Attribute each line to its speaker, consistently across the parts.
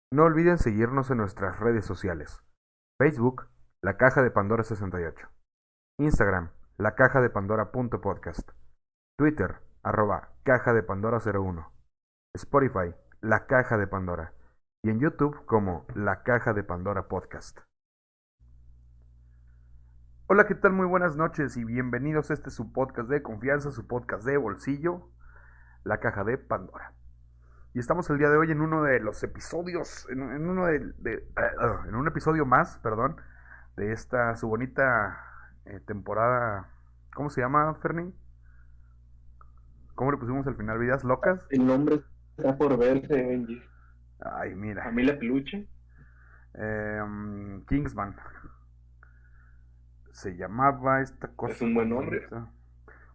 Speaker 1: No olviden seguirnos en nuestras redes sociales. Facebook, La Caja de Pandora 68. Instagram, La Caja de Pandora.podcast. Twitter, Caja de Pandora 01. Spotify, La Caja de Pandora. Y en YouTube como La Caja de Pandora Podcast. Hola, ¿qué tal? Muy buenas noches y bienvenidos a su podcast de confianza, su podcast de bolsillo, La Caja de Pandora. Y estamos el día de hoy en uno de los episodios, en un episodio más, perdón, de esta su bonita temporada. ¿Cómo se llama, Ferni? ¿Cómo le pusimos al final? ¿Vidas locas?
Speaker 2: El nombre está por verse, Benji.
Speaker 1: Ay, mira.
Speaker 2: Familia Peluche
Speaker 1: Kingsman. Se llamaba esta
Speaker 2: es
Speaker 1: cosa
Speaker 2: un buen
Speaker 1: tan
Speaker 2: nombre.
Speaker 1: bonita.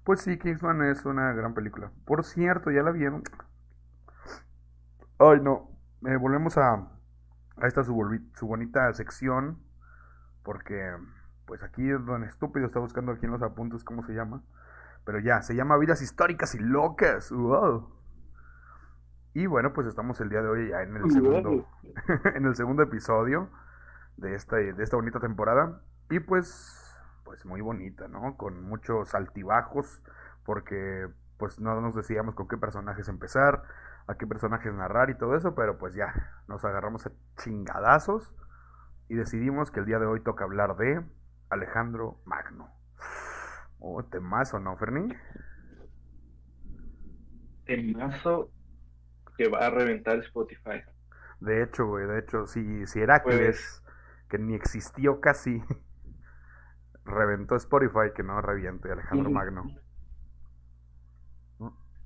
Speaker 1: Pues sí, Kingsman es una gran película. Por cierto, ¿ya la vieron? Ay, no. Volvemos a esta su bonita sección. Porque, pues aquí es donde estúpido está buscando aquí en los apuntes cómo se llama. Pero ya, se llama Vidas Históricas y Locas. Wow. Y bueno, pues estamos el día de hoy ya en el segundo,
Speaker 2: Wow.
Speaker 1: en el segundo episodio de esta bonita temporada. Y pues muy bonita, ¿no? Con muchos altibajos, porque pues no nos decíamos con qué personajes empezar, a qué personajes narrar y todo eso, pero pues ya, nos agarramos a chingadazos y decidimos que el día de hoy toca hablar de Alejandro Magno. Oh, temazo, ¿no, Ferni?
Speaker 2: Temazo que va a reventar Spotify.
Speaker 1: De hecho, güey, de hecho, si Heracles,
Speaker 2: Pues
Speaker 1: que ni existió casi, reventó Spotify, que no reviente Alejandro
Speaker 2: no,
Speaker 1: Magno.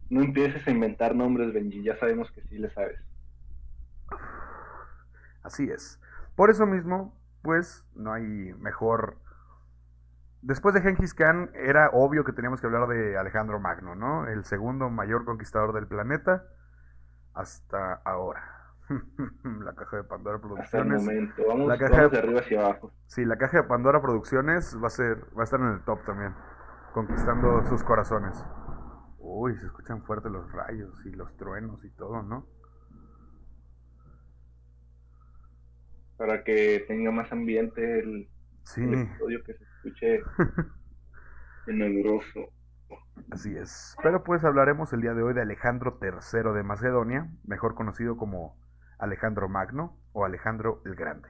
Speaker 2: no empieces a inventar nombres, Benji. Ya sabemos que sí le sabes.
Speaker 1: Así es. Por eso mismo, pues, no hay mejor. Después de Genghis Khan, era obvio que teníamos que hablar de Alejandro Magno, ¿no? El segundo mayor conquistador del planeta hasta ahora. La caja de Pandora
Speaker 2: Hasta el
Speaker 1: Producciones.
Speaker 2: momento.
Speaker 1: La caja
Speaker 2: Vamos
Speaker 1: de
Speaker 2: de arriba hacia abajo.
Speaker 1: Sí, la caja de Pandora Producciones va a estar en el top también, conquistando sus corazones. Uy, se escuchan fuertes los rayos y los truenos y todo, ¿no?
Speaker 2: Para que tenga más ambiente
Speaker 1: Sí,
Speaker 2: el episodio, que se escuche tenebroso.
Speaker 1: así es. Pero pues hablaremos el día de hoy de Alejandro III de Macedonia, mejor conocido como Alejandro Magno o Alejandro el Grande.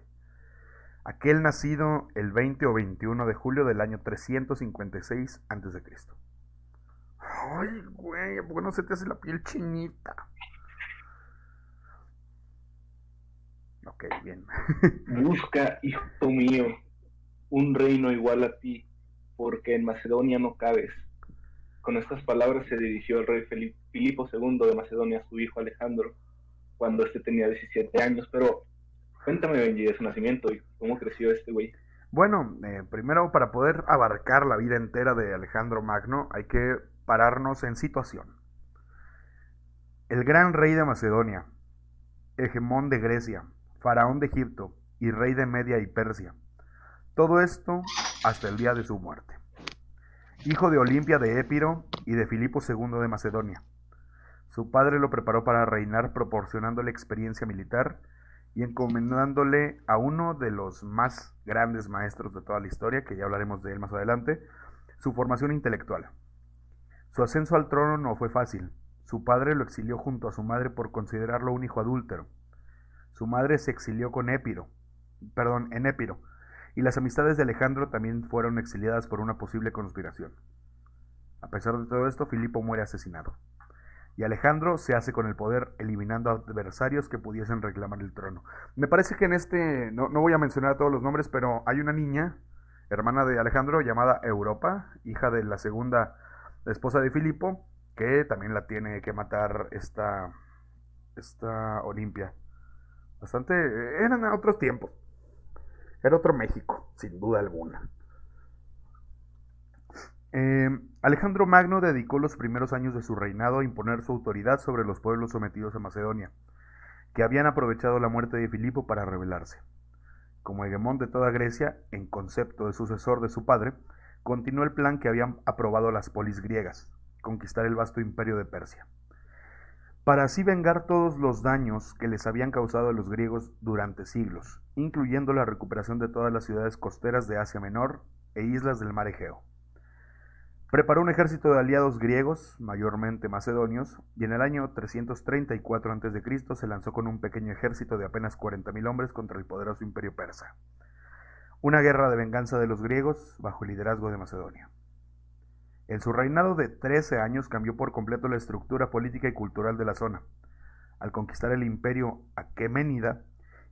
Speaker 1: Aquel nacido el 20 o 21 de julio del año 356 a.C. Ay, güey, ¿a poco no se te hace la piel chinita? Ok, bien.
Speaker 2: Busca, hijo mío, un reino igual a ti, porque en Macedonia no cabes. Con estas palabras se dirigió el rey Filipo II de Macedonia a su hijo Alejandro cuando este tenía 17 años. Pero cuéntame, Benji, de su nacimiento y cómo creció este güey.
Speaker 1: Bueno, primero para poder abarcar la vida entera de Alejandro Magno hay que pararnos en situación. El gran rey de Macedonia, hegemón de Grecia, faraón de Egipto y rey de Media y Persia. Todo esto hasta el día de su muerte. Hijo de Olimpia de Épiro y de Filipo II de Macedonia. Su padre lo preparó para reinar proporcionándole experiencia militar y encomendándole a uno de los más grandes maestros de toda la historia, que ya hablaremos de él más adelante, su formación intelectual. Su ascenso al trono no fue fácil. Su padre lo exilió junto a su madre por considerarlo un hijo adúltero. Su madre se exilió en Épiro, y las amistades de Alejandro también fueron exiliadas por una posible conspiración. A pesar de todo esto, Filipo muere asesinado y Alejandro se hace con el poder eliminando adversarios que pudiesen reclamar el trono. Me parece que en no voy a mencionar a todos los nombres, pero hay una niña, hermana de Alejandro, llamada Europa, hija de la segunda esposa de Filipo, que también la tiene que matar esta Olimpia. Bastante, eran otros tiempos, era otro México, sin duda alguna. Alejandro Magno dedicó los primeros años de su reinado a imponer su autoridad sobre los pueblos sometidos a Macedonia, que habían aprovechado la muerte de Filipo para rebelarse. Como hegemón de toda Grecia, en concepto de sucesor de su padre, continuó el plan que habían aprobado las polis griegas, conquistar el vasto imperio de Persia. para así vengar todos los daños que les habían causado a los griegos durante siglos, incluyendo la recuperación de todas las ciudades costeras de Asia Menor e islas del mar Egeo. Preparó un ejército de aliados griegos, mayormente macedonios, y en el año 334 a.C. se lanzó con un pequeño ejército de apenas 40.000 hombres contra el poderoso imperio persa. Una guerra de venganza de los griegos bajo el liderazgo de Macedonia. En su reinado de 13 años cambió por completo la estructura política y cultural de la zona, al conquistar el imperio aqueménida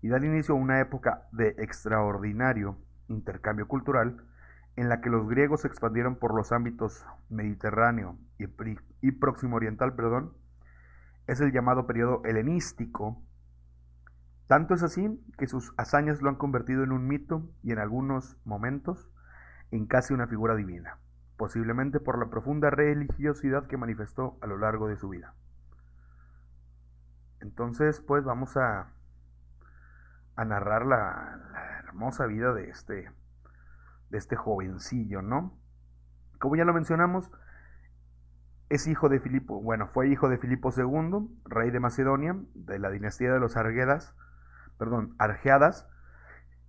Speaker 1: y dar inicio a una época de extraordinario intercambio cultural en la que los griegos se expandieron por los ámbitos mediterráneo y próximo oriental, es el llamado periodo helenístico. Tanto es así que sus hazañas lo han convertido en un mito y en algunos momentos en casi una figura divina, posiblemente por la profunda religiosidad que manifestó a lo largo de su vida. Entonces, pues vamos a narrar la hermosa vida de este jovencillo, ¿no? Como ya lo mencionamos, es hijo de Filipo, bueno, fue hijo de Filipo II, rey de Macedonia, de la dinastía de los Argeadas,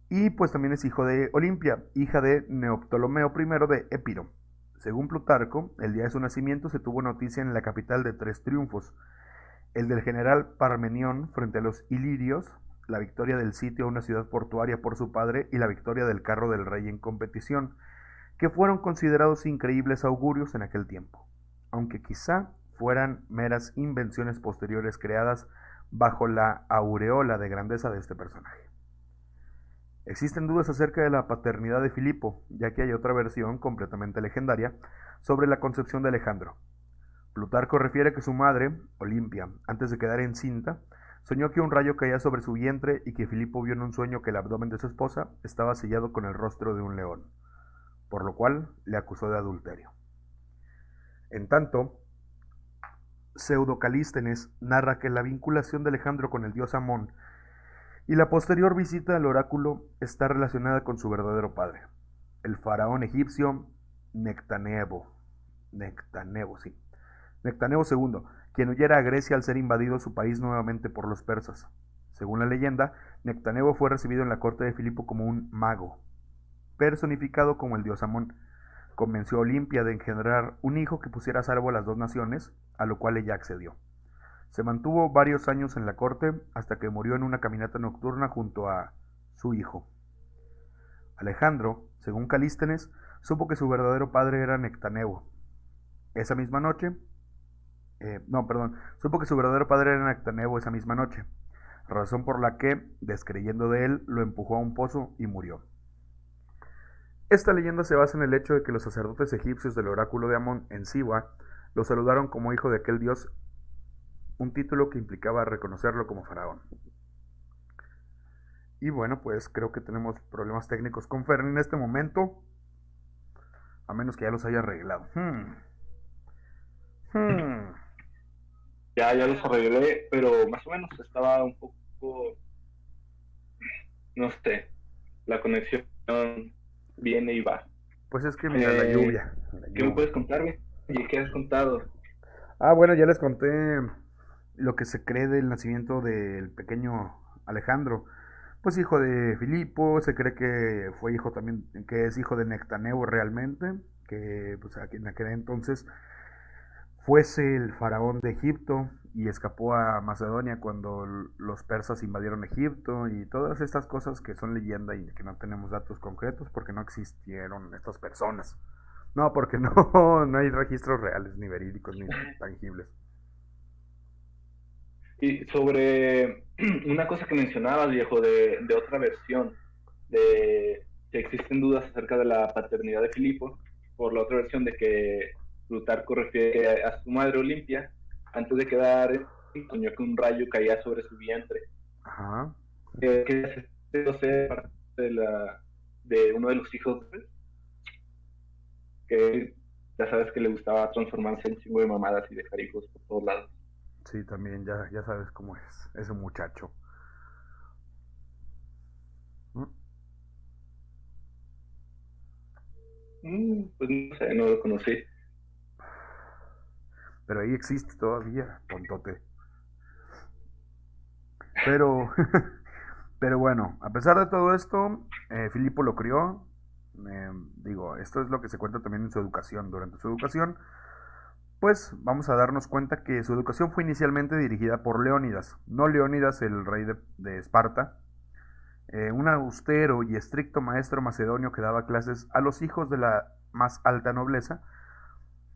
Speaker 1: y pues también es hijo de Olimpia, hija de Neoptolomeo I de Epiro. Según Plutarco, el día de su nacimiento se tuvo noticia en la capital de tres triunfos: el del general Parmenión frente a los ilirios, la victoria del sitio a una ciudad portuaria por su padre y la victoria del carro del rey en competición, que fueron considerados increíbles augurios en aquel tiempo, aunque quizá fueran meras invenciones posteriores creadas bajo la aureola de grandeza de este personaje. Existen dudas acerca de la paternidad de Filipo, ya que hay otra versión completamente legendaria sobre la concepción de Alejandro. Plutarco refiere que su madre, Olimpia, antes de quedar encinta, soñó que un rayo caía sobre su vientre y que Filipo vio en un sueño que el abdomen de su esposa estaba sellado con el rostro de un león, por lo cual le acusó de adulterio. En tanto, Pseudo-Calístenes narra que la vinculación de Alejandro con el dios Amón y la posterior visita al oráculo está relacionada con su verdadero padre, el faraón egipcio Nectanebo, sí, Nectanebo II, quien huyera a Grecia al ser invadido su país nuevamente por los persas. Según la leyenda, Nectanebo fue recibido en la corte de Filipo como un mago, personificado como el dios Amón. Convenció a Olimpia de engendrar un hijo que pusiera a salvo a las dos naciones, a lo cual ella accedió. Se mantuvo varios años en la corte hasta que murió en una caminata nocturna junto a su hijo. Alejandro, según Calístenes, supo que su verdadero padre era Nectanebo. Esa misma noche, supo que su verdadero padre era Nectanebo esa misma noche, razón por la que, descreyendo de él, lo empujó a un pozo y murió. Esta leyenda se basa en el hecho de que los sacerdotes egipcios del oráculo de Amón en Siwa lo saludaron como hijo de aquel dios, un título que implicaba reconocerlo como faraón. Y bueno, pues creo que tenemos problemas técnicos con Fern en este momento, a menos que ya los haya arreglado.
Speaker 2: Ya los arreglé, pero más o menos estaba un poco, no sé, la conexión viene y va.
Speaker 1: Pues es que mira, la lluvia.
Speaker 2: ¿Qué me puedes contarme? ¿Y qué has contado?
Speaker 1: Bueno, ya les conté lo que se cree del nacimiento del pequeño Alejandro. Pues hijo de Filipo, se cree que fue hijo también, que es hijo de Nectanebo realmente, que pues en aquel entonces fuese el faraón de Egipto y escapó a Macedonia cuando los persas invadieron Egipto y todas estas cosas que son leyenda y que no tenemos datos concretos porque no existieron estas personas. No, porque no hay registros reales, ni verídicos, ni tangibles.
Speaker 2: Y sobre una cosa que mencionabas, viejo, de otra versión, de que existen dudas acerca de la paternidad de Filipo, por la otra versión de que Plutarco refiere a su madre Olimpia, antes de quedar, soñó que un rayo caía sobre su vientre.
Speaker 1: Ajá.
Speaker 2: Que ser parte de uno de los hijos, que ya sabes que le gustaba transformarse en chingo de mamadas y dejar hijos por todos lados.
Speaker 1: Sí, también ya sabes cómo es ese muchacho.
Speaker 2: Pues no sé, no lo conocí.
Speaker 1: Pero ahí existe todavía, tontote. Pero, pero bueno, a pesar de todo esto, Filipo lo crió. Digo, esto es lo que se cuenta también en su educación. Durante su educación, pues vamos a darnos cuenta que su educación fue inicialmente dirigida por Leónidas, no Leónidas el rey de Esparta, un austero y estricto maestro macedonio que daba clases a los hijos de la más alta nobleza,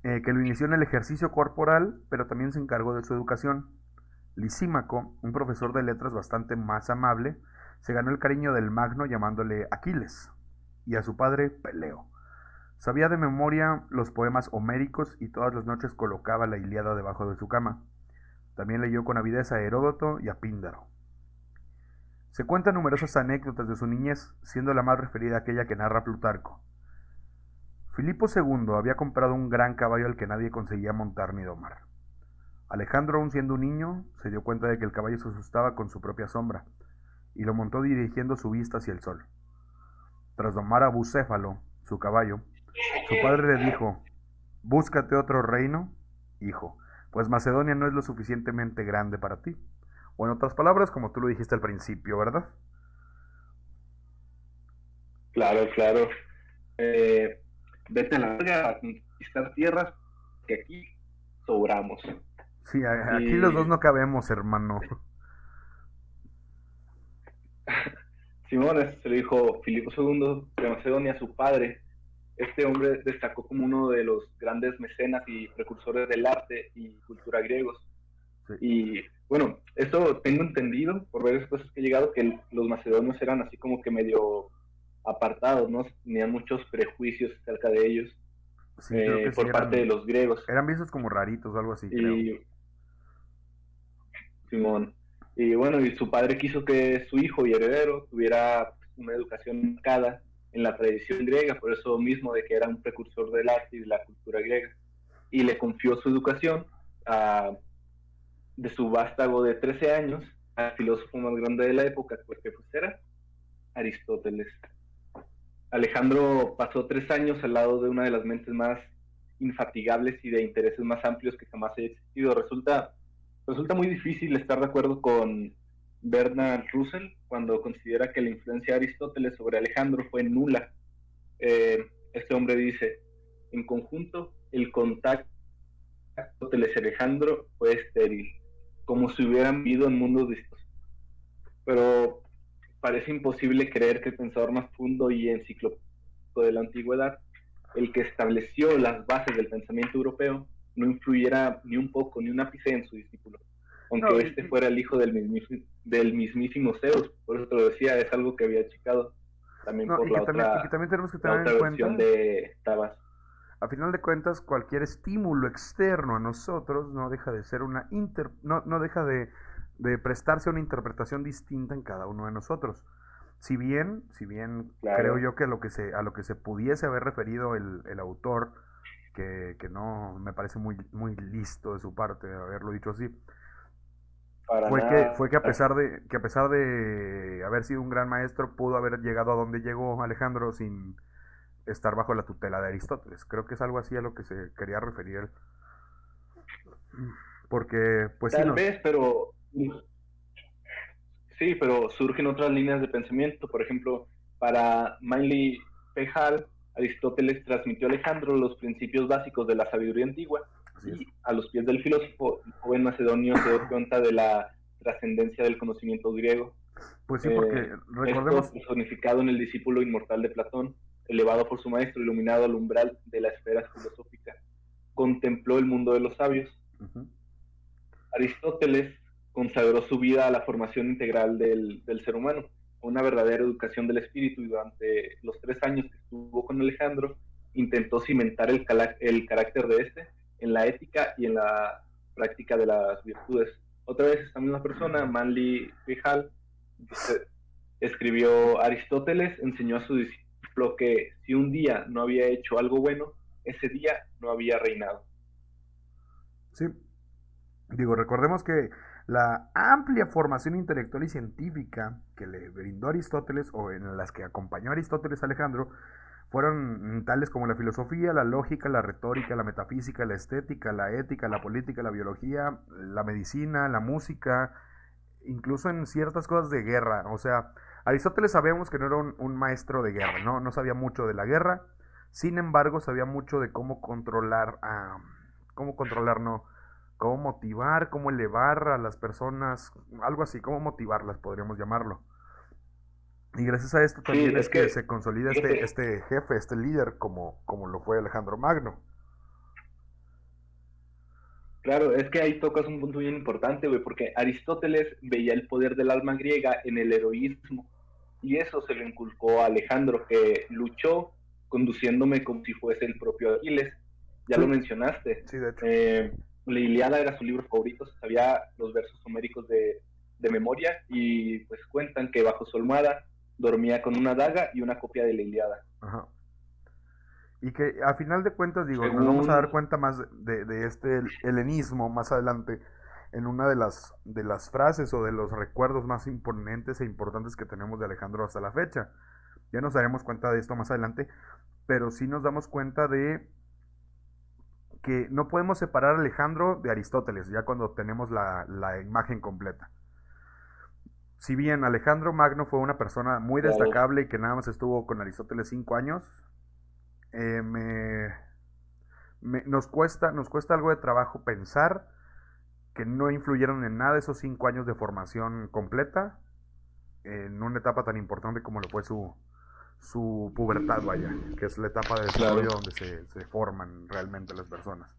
Speaker 1: que lo inició en el ejercicio corporal, pero también se encargó de su educación. Lisímaco, un profesor de letras bastante más amable, se ganó el cariño del Magno llamándole Aquiles, y a su padre Peleo. Sabía de memoria los poemas homéricos y todas las noches colocaba la Ilíada debajo de su cama. También leyó con avidez a Heródoto y a Píndaro. Se cuentan numerosas anécdotas de su niñez, siendo la más referida aquella que narra Plutarco. Filipo II había comprado un gran caballo al que nadie conseguía montar ni domar. Alejandro, aun siendo un niño, se dio cuenta de que el caballo se asustaba con su propia sombra, y lo montó dirigiendo su vista hacia el sol. Tras domar a Bucéfalo, su caballo, su padre le dijo: búscate otro reino, hijo, pues Macedonia no es lo suficientemente grande para ti. O en otras palabras, como tú lo dijiste al principio, ¿verdad?
Speaker 2: Claro, claro. Eh, Vete a la verga a conquistar tierras, que aquí sobramos.
Speaker 1: Sí, aquí los dos
Speaker 2: Y
Speaker 1: no cabemos, hermano.
Speaker 2: Simón, se lo dijo Filipo II de Macedonia, su padre. Este hombre destacó como uno de los grandes mecenas y precursores del arte y cultura griegos.
Speaker 1: Sí.
Speaker 2: Y bueno, esto tengo entendido por varias cosas que he llegado, que los macedonios eran así como que medio apartados, ¿no? Tenían muchos prejuicios acerca de ellos
Speaker 1: Sí, creo que sí,
Speaker 2: por parte de los griegos.
Speaker 1: eran vistos como raritos o algo así, creo.
Speaker 2: Y Simón, y bueno, y su padre quiso que su hijo y heredero tuviera una educación marcada en la tradición griega, por eso mismo de que era un precursor del arte y de la cultura griega. Y le confió su educación a, de su vástago de 13 años al filósofo más grande de la época, que pues era Aristóteles. Alejandro pasó 3 años al lado de una de las mentes más infatigables y de intereses más amplios que jamás haya existido. Resulta muy difícil estar de acuerdo con Bernard Russell cuando considera que la influencia de Aristóteles sobre Alejandro fue nula. Este hombre dice: en conjunto, el contacto de Aristóteles y Alejandro fue estéril, como si hubieran vivido en mundos distintos. Pero parece imposible creer que el pensador más profundo y enciclopédico de la antigüedad, el que estableció las bases del pensamiento europeo, no influyera ni un poco, ni un ápice en su discípulo,
Speaker 1: No,
Speaker 2: aunque este fuera el hijo del mismísimo Zeus. Por eso te lo decía, es algo que había checado también
Speaker 1: no,
Speaker 2: por
Speaker 1: y que también tenemos que
Speaker 2: la
Speaker 1: tener en
Speaker 2: otra versión
Speaker 1: cuenta,
Speaker 2: de Tabas.
Speaker 1: a final de cuentas, cualquier estímulo externo a nosotros no deja de ser no deja de prestarse a una interpretación distinta en cada uno de nosotros. Si bien creo
Speaker 2: Claro.
Speaker 1: yo que a lo que se pudiese haber referido el autor, que no me parece muy listo de su parte haberlo dicho así,
Speaker 2: Para nada.
Speaker 1: fue que a pesar de haber sido un gran maestro, pudo haber llegado a donde llegó Alejandro sin estar bajo la tutela de Aristóteles. Creo que es algo así a lo que se quería referir él. Porque, pues sí,
Speaker 2: Tal vez, pero sí, pero surgen otras líneas de pensamiento. Por ejemplo, para Manly P. Hall, Aristóteles transmitió a Alejandro los principios básicos de la sabiduría antigua,
Speaker 1: así es.
Speaker 2: y a los pies del filósofo, el joven macedonio se dio cuenta de la trascendencia del conocimiento griego.
Speaker 1: Pues sí, porque
Speaker 2: Esto
Speaker 1: recordemos,
Speaker 2: personificado en el discípulo inmortal de Platón, elevado por su maestro, iluminado al umbral de la esfera filosófica, contempló el mundo de los sabios.
Speaker 1: uh-huh,
Speaker 2: Aristóteles consagró su vida a la formación integral del ser humano, a una verdadera educación del espíritu, y durante los 3 años que estuvo con Alejandro intentó cimentar el carácter de este en la ética y en la práctica de las virtudes. Otra vez, esta misma persona, Manly Pihal, escribió: Aristóteles enseñó a su discípulo que si un día no había hecho algo bueno, ese día no había reinado.
Speaker 1: sí, digo, recordemos que la amplia formación intelectual y científica que le brindó Aristóteles, o en las que acompañó Aristóteles a Alejandro, fueron tales como la filosofía, la lógica, la retórica, la metafísica, la estética, la ética, la política, la biología, la medicina, la música, incluso en ciertas cosas de guerra. O sea, Aristóteles sabemos que no era un maestro de guerra, ¿no? No sabía mucho de la guerra. Sin embargo, sabía mucho de cómo controlar cómo controlar, no, cómo motivar, cómo elevar a las personas, algo así, cómo motivarlas, podríamos llamarlo. Y gracias a esto
Speaker 2: Sí,
Speaker 1: también es
Speaker 2: es
Speaker 1: que
Speaker 2: que,
Speaker 1: se consolida
Speaker 2: fíjate,
Speaker 1: este jefe, este líder, como lo fue Alejandro Magno.
Speaker 2: claro, es que ahí tocas un punto bien importante, güey, porque Aristóteles veía el poder del alma griega en el heroísmo, y eso se lo inculcó a Alejandro, que luchó conduciéndome como si fuese el propio Aquiles. Ya
Speaker 1: Sí,
Speaker 2: lo mencionaste.
Speaker 1: sí, de hecho.
Speaker 2: La Iliada era su libro favorito, sabía los versos homéricos de memoria, y pues cuentan que bajo su almohada dormía con una daga y una copia de la Iliada.
Speaker 1: Ajá. Y que a final de cuentas, digo, nos vamos a dar
Speaker 2: Según,
Speaker 1: cuenta más de este helenismo más adelante en una de las frases o de los recuerdos más imponentes e importantes que tenemos de Alejandro hasta la fecha. Ya nos daremos cuenta de esto más adelante, pero sí nos damos cuenta de que no podemos separar a Alejandro de Aristóteles, ya cuando tenemos la imagen completa. Si bien Alejandro Magno fue una persona muy
Speaker 2: claro,
Speaker 1: destacable y que nada más estuvo con Aristóteles 5 años, eh, me, nos cuesta algo de trabajo pensar que no influyeron en nada esos 5 años de formación completa en una etapa tan importante como lo fue su pubertad, vaya, que es la etapa de
Speaker 2: claro.
Speaker 1: desarrollo donde se forman realmente las personas.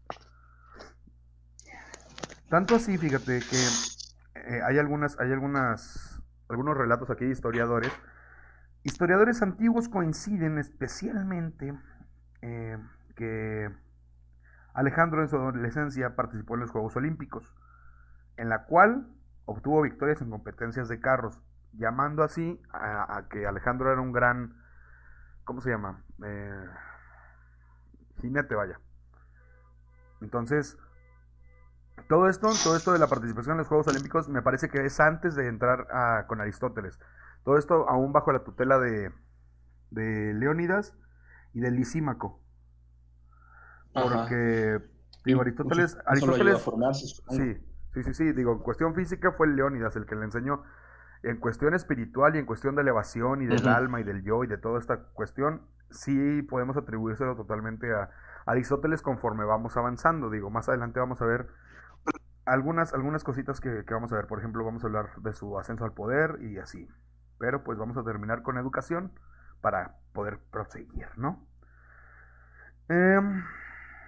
Speaker 1: Tanto así, fíjate que algunos relatos aquí de historiadores. Historiadores antiguos coinciden especialmente eh, que Alejandro en su adolescencia participó en los Juegos Olímpicos, en la cual obtuvo victorias en competencias de carros, llamando así a que Alejandro era un gran, ¿cómo se llama? Jinete, vaya. Entonces, todo esto de la participación en los Juegos Olímpicos me parece que es antes de entrar con Aristóteles. Todo esto aún bajo la tutela de Leónidas y de Lisímaco.
Speaker 3: Ajá.
Speaker 1: Porque, digo,
Speaker 3: Y pues, eso lo ayudó a formarse,
Speaker 1: Sí,
Speaker 3: supongo.
Speaker 1: sí, digo, en cuestión física fue Leónidas el que le enseñó. En cuestión espiritual y en cuestión de elevación y del
Speaker 3: Ujú.
Speaker 1: alma y del yo y de toda esta cuestión, sí podemos atribuírselo totalmente a Aristóteles conforme vamos avanzando. Digo, más adelante vamos a ver algunas cositas que vamos a ver. Por ejemplo, vamos a hablar de su ascenso al poder y así. Pero pues vamos a terminar con educación para poder proseguir, ¿no? Em,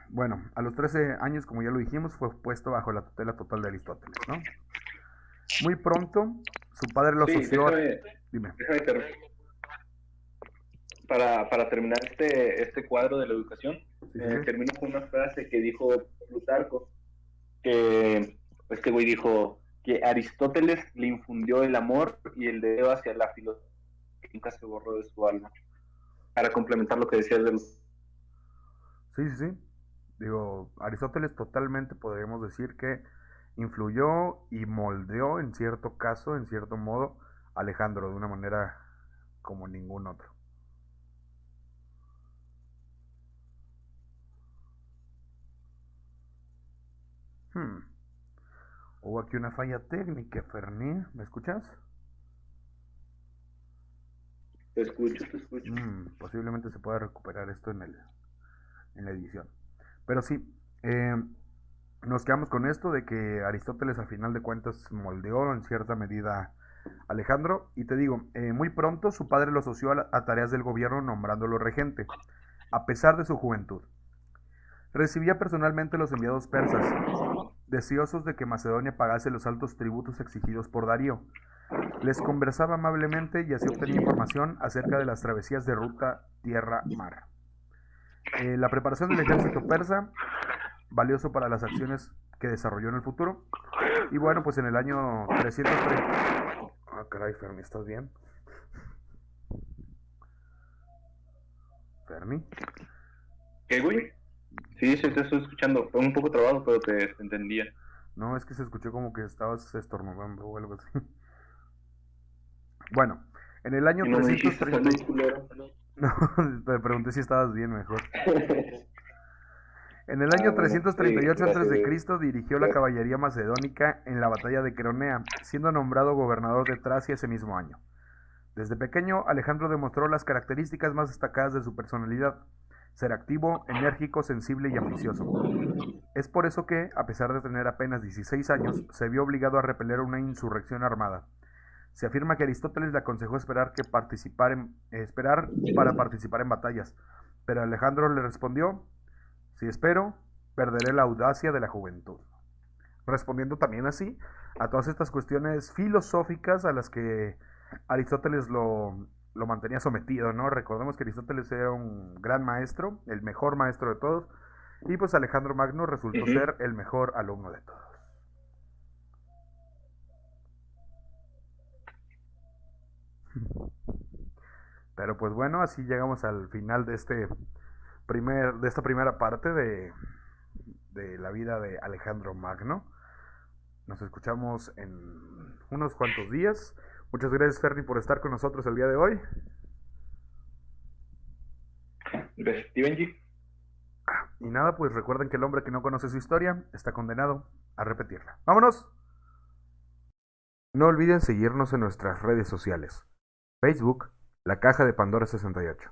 Speaker 1: bueno, a los 13 años, como ya lo dijimos, fue puesto bajo la tutela total de Aristóteles, ¿no? Muy pronto, su padre lo
Speaker 2: Sí,
Speaker 1: asoció a... Dime.
Speaker 2: déjame para terminar este cuadro de la educación,
Speaker 1: Sí, sí, sí.
Speaker 2: termino con una frase que dijo Plutarco, que este güey dijo que Aristóteles le infundió el amor y el deseo hacia la filosofía que nunca se borró de su alma. Para complementar lo que decías de los...
Speaker 1: Sí, sí, sí. Digo, Aristóteles totalmente podríamos decir que influyó y moldeó en cierto caso, en cierto modo, a Alejandro de una manera como ningún otro. Hmm. Hubo aquí una falla técnica, Ferni. ¿Me escuchas?
Speaker 2: Te escucho, te escucho.
Speaker 1: Posiblemente se pueda recuperar esto en la edición. Pero sí, nos quedamos con esto de que Aristóteles a final de cuentas moldeó en cierta medida a Alejandro. Y te digo, muy pronto su padre lo asoció a tareas del gobierno nombrándolo regente, a pesar de su juventud. Recibía personalmente los enviados persas, deseosos de que Macedonia pagase los altos tributos exigidos por Darío. Les conversaba amablemente y así obtenía información acerca de las travesías de ruta tierra-mar. La preparación del ejército persa, valioso para las acciones que desarrolló en el futuro. Y bueno, pues en el año 330... Ah, caray, Fermi, ¿estás bien? Fermi.
Speaker 2: ¿Qué, güey? Sí, sí, te estoy escuchando. Fue un poco trabado, pero te entendía.
Speaker 1: No, es que se escuchó como que estabas estornudando o algo así. Bueno, en el año
Speaker 2: Y no me dijiste
Speaker 1: 330...
Speaker 2: salud, culero.
Speaker 1: No, te pregunté si estabas bien mejor. En el año
Speaker 2: Bueno,
Speaker 1: 338
Speaker 2: gracias
Speaker 1: a.C.
Speaker 2: Dios.
Speaker 1: dirigió la caballería macedónica en la batalla de Cronea, siendo nombrado gobernador de Tracia ese mismo año. Desde pequeño, Alejandro demostró las características más destacadas de su personalidad: ser activo, enérgico, sensible y ambicioso. Es por eso que, a pesar de tener apenas 16 años, se vio obligado a repeler una insurrección armada. Se afirma que Aristóteles le aconsejó esperar para participar en batallas, pero Alejandro le respondió: si espero, perderé la audacia de la juventud. Respondiendo también así a todas estas cuestiones filosóficas a las que Aristóteles lo mantenía sometido, ¿no? Recordemos que Aristóteles era un gran maestro, el mejor maestro de todos, y pues Alejandro Magno resultó ser el mejor alumno de todos. Pero pues bueno, así llegamos al final de esta primera parte de la vida de Alejandro Magno. Nos escuchamos en unos cuantos días. Muchas gracias, Ferni, por estar con nosotros el día de hoy.
Speaker 2: Gracias, Benji.
Speaker 1: Y nada, pues recuerden que el hombre que no conoce su historia está condenado a repetirla. ¡Vámonos! No olviden seguirnos en nuestras redes sociales. Facebook, La Caja de Pandora 68.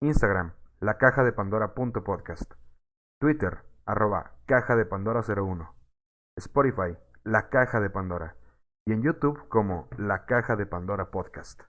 Speaker 1: Instagram, lacajadepandora.podcast. Twitter, @Caja de Pandora 01. Spotify, La Caja de Pandora. Y en YouTube como La Caja de Pandora Podcast.